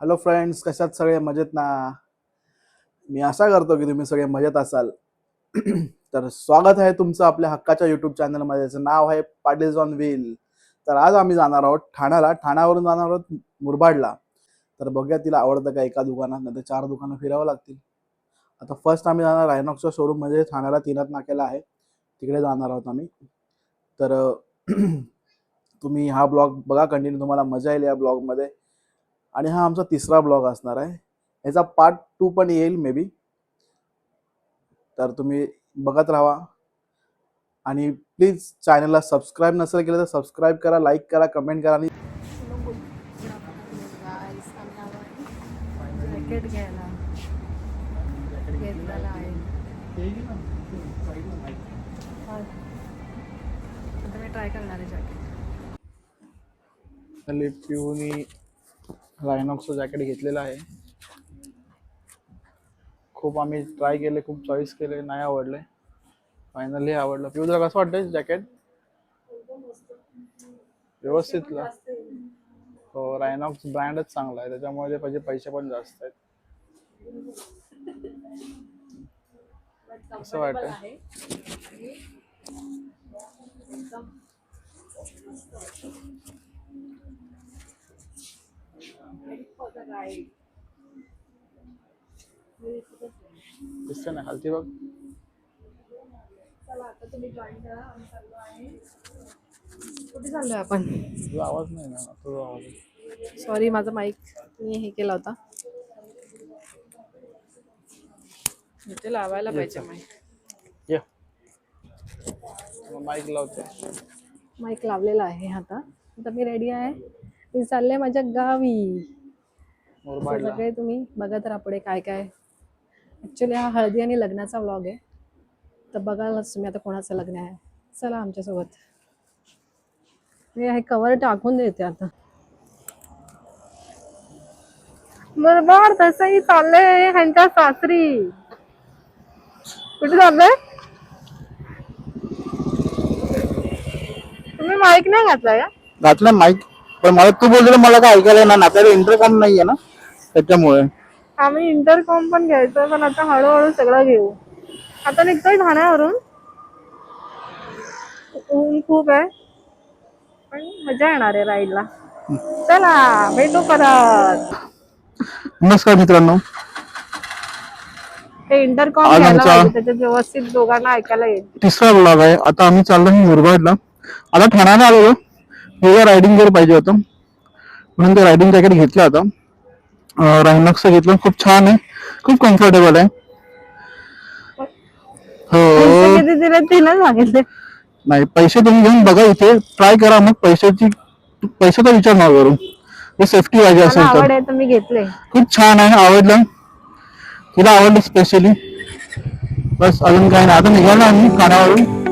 Hello friends, कशात सगळे मजेत ना? मी आशा करतो की तुम्ही सगळे मजेत असाल. तर स्वागत आहे तुमचं आपल्या हक्काच्या युट्यूब चॅनलमध्ये. त्याचं नाव आहे पाटील्स ऑन व्हील. तर आज आम्ही जाणार आहोत ठाण्याला. ठाण्यावरून जाणार आहोत मुरबाडला. तर बघूया तिला आवडतं का एका दुकानात, नाही तर 4 दुकानं फिरावं लागतील. आता फर्स्ट आम्ही जाणार रायनॉक्सच्या शोरूम मध्ये, ठाण्याला 3 नाक्याला आहे, तिकडे जाणार आहोत आम्ही. तर तुम्ही हा ब्लॉग बघा कंटिन्यू, तुम्हाला मजा येईल या ब्लॉगमध्ये. आणि हा आमचा तिसरा ब्लॉग असणार आहे. याचा पार्ट 2 पण येईल मे बी. तर तुम्ही बघत राहा आणि प्लीज चॅनलला सबस्क्राईब नसेल केलं तर सबस्क्राईब करा, लाईक करा, कमेंट करा. आणि जॅकेट घ्यायला घेतलेला आहे. आता मी ट्राय करणार आहे जॅकेट. पिऊनी रायनॉक्सचं जॅकेट घेतलेलं आहे. खूप आम्ही ट्राय केले, खूप चॉईस केले, नाही आवडले. फायनली आवडलं. पिऊ तुला कसं वाटतं जॅकेट? व्यवस्थित ला हो, रायनॉक्स ब्रँडच चांगला आहे, त्याच्यामुळे त्याचे पैसे पण जास्त आहेत. कसं वाटतं? दिसतं ना खालती बघ. चला आता तुम्ही जॉईन करा. आम्ही चाललो आहे. कुठे चाललोय आपण? तुझा आवाज नाही ना, तुझा आवाज आहे. सॉरी, माझा माईक मी हे केला होता. इथे लावायला पाहिजे माईक. ये माईक लावते. माईक लावलेला आहे आता. आता मी रेडी आहे. मी चालले माझ्या गावी. मुरबाडला. सगळे तुम्ही बघत राहा पुढे काय काय. ऍक्च्युली हा हळदी आणि लग्नाचा व्लॉग आहे, तर बघायलाच तुम्ही आता कोणाचं लग्न आहे. चला आमच्यासोबत. मी हे कवर टाकून देते आता. बरोबर तसंही चाललंय ह्यांच्या सासरी. कुठे चाललंय? तुम्ही माईक नाही घातलाय का? घातलं माईक, पण मला तू बोललेलं मला काय ऐकायला ना, आपल्याला इंटरकॉम नाहीये ना, त्याच्यामुळे. आम्ही इंटरकॉम पण घ्यायचं, पण आता हळूहळू सगळं घेऊ. आता निघतोय ठाण्यावरून. ऊन खूप आहे, पण मजा येणार आहे राईडला. चला भेटू परत. नमस्कार मित्रांनो, ते इंटरकॉम आज घ्यायला आमचा पाहिजे, त्याच्यात व्यवस्थित दोघांना ऐकायला येईल. तिसरा ब्लॉग आहे. आता आम्ही चाललो मुरबाडला. आता ठाण्याला आलेलो, हे रायडिंग गेअर पाहिजे होतं म्हणून ते रायडिंग जॅकेट घेतलं होतं. रायनॉक्सचं घेतलं, खूप छान आहे, खूप कम्फर्टेबल आहे. पैसे हो, किती दिले ते नाही सांगितले. नाही पैसे तुम्ही घेऊन बघा, इथे ट्राय करा, मग पैशाचा विचार नका करू. हे सेफ्टी पाहिजे मला असेल तर. आवड आहे तर मी घेतले. खूप छान आहे, आवडलं. तिला आवडलं स्पेशली. बस अजून काही नाही. आता निघालो आम्ही ठाण्यावरून.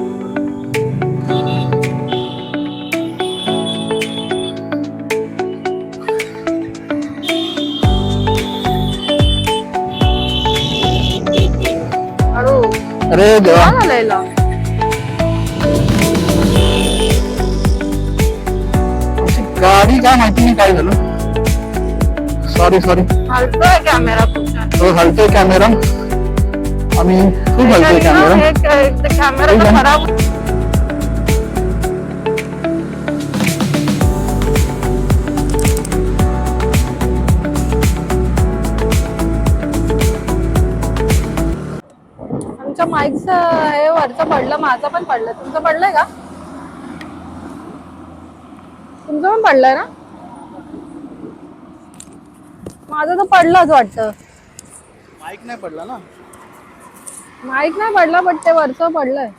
हळू. अरे देवा, झालेला गाडी काय माहिती नाही काय झालं. सॉरी. हलतोय कॅमेरा खूप छान. तो हलतोय कॅमेरा, आम्ही खूप हलतोय कॅमेरा. कॅमेरा खराब. आमच्या माईकचं हे वरचं पडलं, माझं पण पडलं. तुमचं पडलंय का? तुमचं पण पडलंय ना? माझं तर पडलंच वाटतं. माईक नाही पडला ना. माईक नाही पडला, पण ते वरचं पडलंय.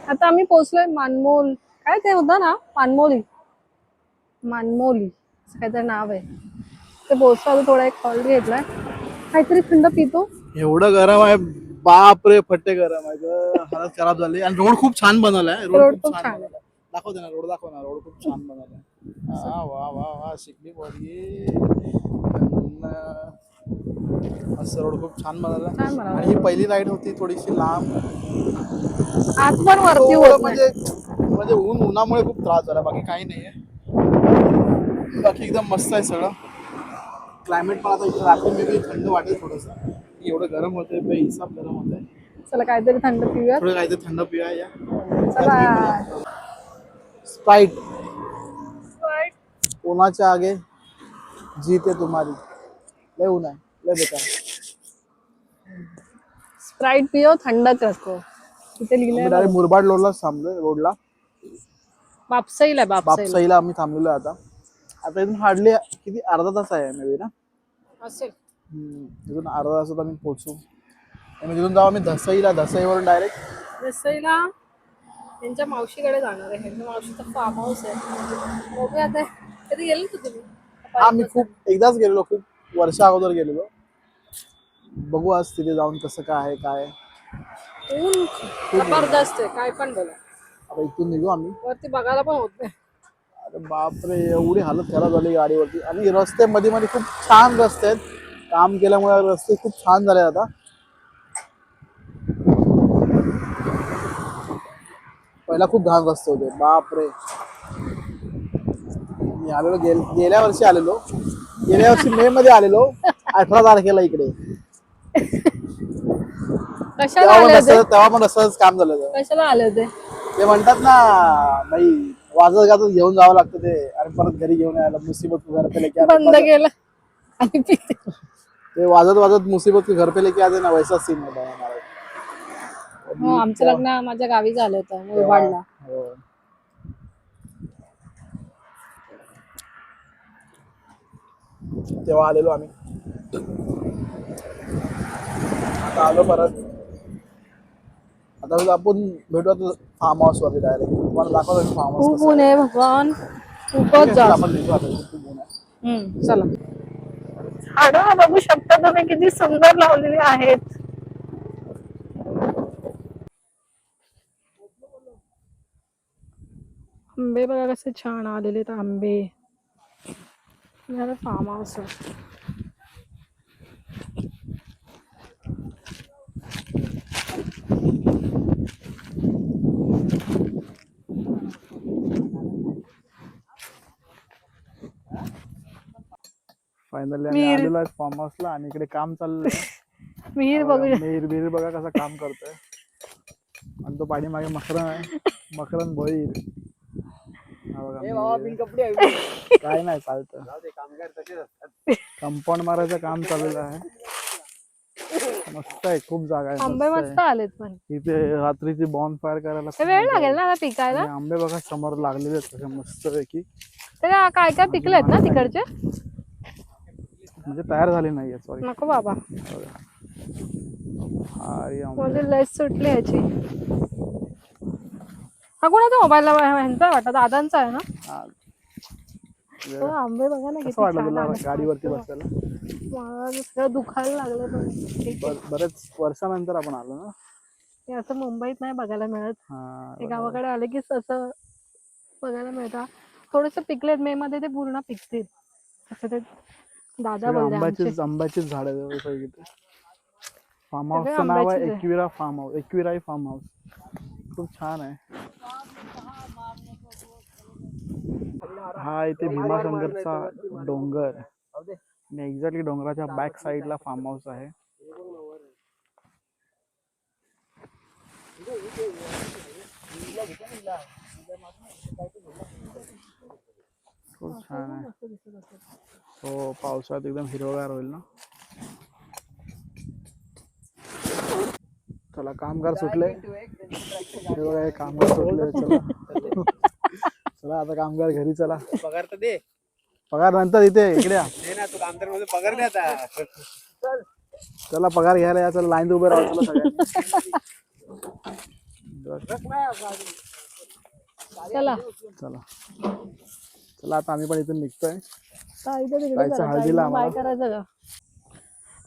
आता आम्ही पोहोचलोय मानमोल. काय ते होतं ना, मानमोली असं काहीतरी नाव आहे. ते पोहोचलो. थोडा एक कॉल घेतलाय, काहीतरी थंड पितो. एवढं गरम आहे, बाप रे, फट्टे गरम आहे ग. हालत खराब झाली. आणि रोड खूप छान बनवलाय. रोड खूप छान आहे. दाखव ना रोड, दाखव ना रोड, खूप छान बनवलाय. वा वा वा, शिकली पोरगी. असं रोड खूप छान बनवलाय. आणि ही पहिली राईड होती, थोडीशी लांब. आज पण वरती होत नाही. म्हणजे उन्हामुळे खूप त्रास झाला, बाकी काही नाहीये. बाकी एकदम मस्त आहे सगळं. क्लायमेट पण आता इकडे रात्री मे बी थंड वाटेल थोडंसं. एवढं गरम होतंय बेहिसाब गरम होतंय. चला काहीतरी थंड पिऊयात. थोडं काहीतरी थंड पिऊया या. चला. स्प्राईट कोणाच्या आगे जीते तुम्हारी. लय ऊन आहे, लय बेकार. स्प्राईट पिओ थंड रखो. तिथे लिहिलंय डायरेक्ट बघ. मुरबाड रोडलाच थांबलोय रोडला. बापसाईला बापसाईला आम्ही थांबलेलो आता. आता इथून हार्डली किती अर्धा तास आहे मे बी ना. असेल. इथून अर्धा तासात आम्ही पोहोचू. आणि तिथून जाऊ आम्ही धसईला. धसईवरून डायरेक्ट रसईला त्यांच्या मावशीकडे जाणार आहे. ह्यांच्या मावशीचा फार्म हाऊस आहे. बघूया आता. कधी गेले का तुम्ही? हा मी खूप एकदाच गेलेलो, खूप वर्षा अगोदर गेलेलो. बघू आज तिथे जाऊन कसं काय आहे काय. ऊन जबरदस्त आहे, काय पण बोला. आता इथून निघू आम्ही. वरती बघायला पण होत नाही. अरे बापरे, एवढी हालत खराब झाली गाडीवरती. आणि रस्ते मध्ये मध्ये खूप छान रस्ते आहेत. काम केल्यामुळे रस्ते खूप छान झाले आता. पहिला खूप घाण रस्ते होते बापरे. मी आलेलो गेल्या वर्षी आलेलो. गेल्या वर्षी मे मध्ये आलेलो 18 तारखेला इकडे. कशाला आले होते? तेव्हा पण असंच काम झालं होतं. कशाला आले होते? ते म्हणतात ना बाई, वाजत गाजत घेऊन जावं लागतं ते. आणि परत घरी घेऊन यायला मुसीबत को घर पे लेके आते. बंद केलं आणि पिते. ते वाजत वाजत मुसीबत को घर पे लेके आते ना, वैसा सीन होता है हमारा. हो, आमचं लग्न माझ्या गावी झालं होतं मुरबाडला. हो. तेव्हा आलेलो आम्ही. आता आलो परत. आता आपण भेटू आता फार्म हाऊस वरती डायरेक्ट. तुम्हाला दाखवतो फार्म हाऊस खूप ऊन आहे भगवान, खूपच जास्त. आपण निघू आता. खूप ऊन आहे. चला. झाडं बघू शकता तुम्ही किती सुंदर लावलेली आहेत. आंबे बघा कसे छान आलेले आहेत आंबे. फार्म हाऊस आहे. फायनली आम्ही आलेलो आहे फार्म हाऊसला. आणि इकडे काम चाललंय. विहीर बघूया. विहीर बघा कसं काम करतोय. आणि तो पाठीमागे मकरन आहे. मकरन भोईर. काय नाही चालतं. कंपाऊंड मारायचं काम चाललेलं आहे. मस्त आहे, खूप जागा आहे. आंबे मस्त आलेत पण. इथे रात्रीची बॉन फायर करायला खूप वेळ मजा लागेल आहे. ना पिकायला. आणि आंबे बघा समोर लागलेले आहेत तसे मस्त पैकी. काय काय पिकलेत ना तिकडचे. म्हणजे तयार झाले नाहीये. सॉरी नको बाबा. अरे लस सुटली ह्याची. हा कोणाचा मोबाईल ह्यांचा वाटत दादांचा आहे ना. आंबे बघा ना किती छान आले. गाडीवरती बसायला मला सगळं दुखायला लागलं. बरेच वर्षानंतर आपण आलो ना. हे असं मुंबईत नाही बघायला मिळत. हे गावाकडे आले की असं बघायला मिळतं. थोडस पिकलेत मे मध्ये ते पूर्ण पिकतील असं ते दादा बोलले. आंब्याचीच झाड आहे. फार्म हाऊसचं नाव आहे Ekvira farm house. Ekvirai farm house. खूप छान आहे. हा इथे भीमाशंकरचा डोंगर. आणि एक्झॅक्टली डोंगराच्या बॅक साइडला फार्म हाऊस आहे. खूप छान आहे. हो, पावसाळ्यात एकदम हिरवगार होईल ना. चला कामगार सुटले. कामगार सुटले. चला चला आता कामगार घरी चला. पगार तर दे. पगार नंतर इथे इकडे या. तू आमदार मध्ये पगार नाही आता. चला पगार घ्यायला या. चला लाईन उभे राहा. चला चला चला आता आम्ही पण इथून निघतोय. हळदीला बाय करायचं का.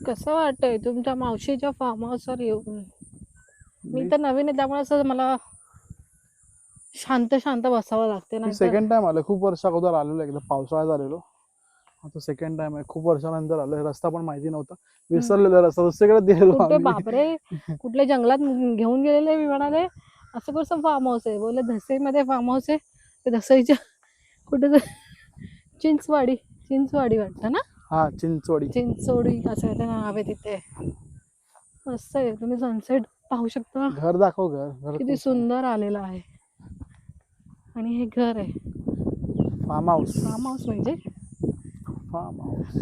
कसं वाटतंय तुमच्या मावशीच्या फार्म हाऊसवर येऊन. मी तर नवीन आहे त्यामुळे असं मला शांत शांत बसावं लागते ना. सेकंड टाइम आलो. खूप वर्ष अगोदर आलेलो. एकदा पावसाळ्यात आलेलो. आता सेकंड टाइम आहे. खूप वर्षानंतर आलोय. रस्ता पण माहिती नव्हता. विसरलेला रस्ता दुसरीकडे गेलेलो. बापरे, कुठल्या जंगलात घेऊन गेलेले. मी म्हणाले असं कसं फार्म हाऊस आहे. बोलले धसईमध्ये फार्म हाऊस आहे. ते धसईच्या कुठे चिंचवाडी चिंचवाडी वाटतं ना, हा चिंचवडी. चिंचोडी असं काहीतरी नाव आहे तिथे. मस्त आहे, तुम्ही सनसेट पाहू शकता. घर दाखव, घर किती सुंदर आलेलं आहे. आणि हे घर आहे, फार्म हाऊस. फार्म हाऊस म्हणजे फार्म हाऊस.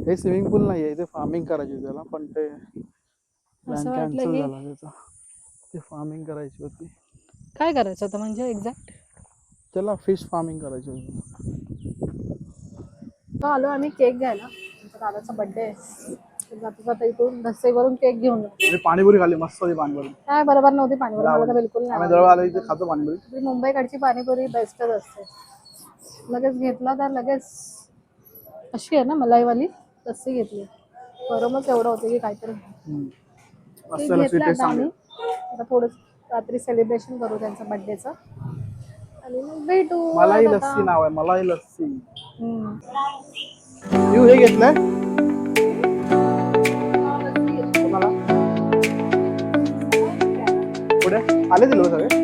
हे स्विमिंग पूल नाहीये, इथे फार्मिंग करायची त्याला, पण ते प्लॅन असं वाटलं कॅन्सल की झाला त्याचा. ते फार्मिंग करायची होती काय करायचं होतं म्हणजे एक्झॅक्ट. त्याला, फिश फार्मिंग करायची होती. आलो आम्ही केक घ्यायला, आमच्या दादाचा बर्थडे आहे. जाता जाता इथून धस्से करून केक घेऊन येतो. म्हणजे पाणीपुरी खाली मस्त होती पाणीपुरी. काय बरोबर नव्हती पाणीपुरी, मला तर बिलकुल नाही आम्ही आवडली. जवळ आलो इथे खातो पाणीपुरी. आपली मुंबईकडची पाणीपुरी बेस्टच असते. लगेच घेतला तर लगेच अशी आहे ना मलाईवाली, तशी घेतली. गरमच एवढं होते की काहीतरी. मस्त केक त्याला घेतला स्वीटेस्ट आता आम्ही. सांगेल. आता थोडं रात्री सेलिब्रेशन करू त्यांच्या बर्थडेचं आणि मग भेटू. मलाई आता. लस्सी नाव आहे, मलाई लस्सी. हम्म. तू हे घेतलंय कोणाला? पुढे आले दिलो सगळे.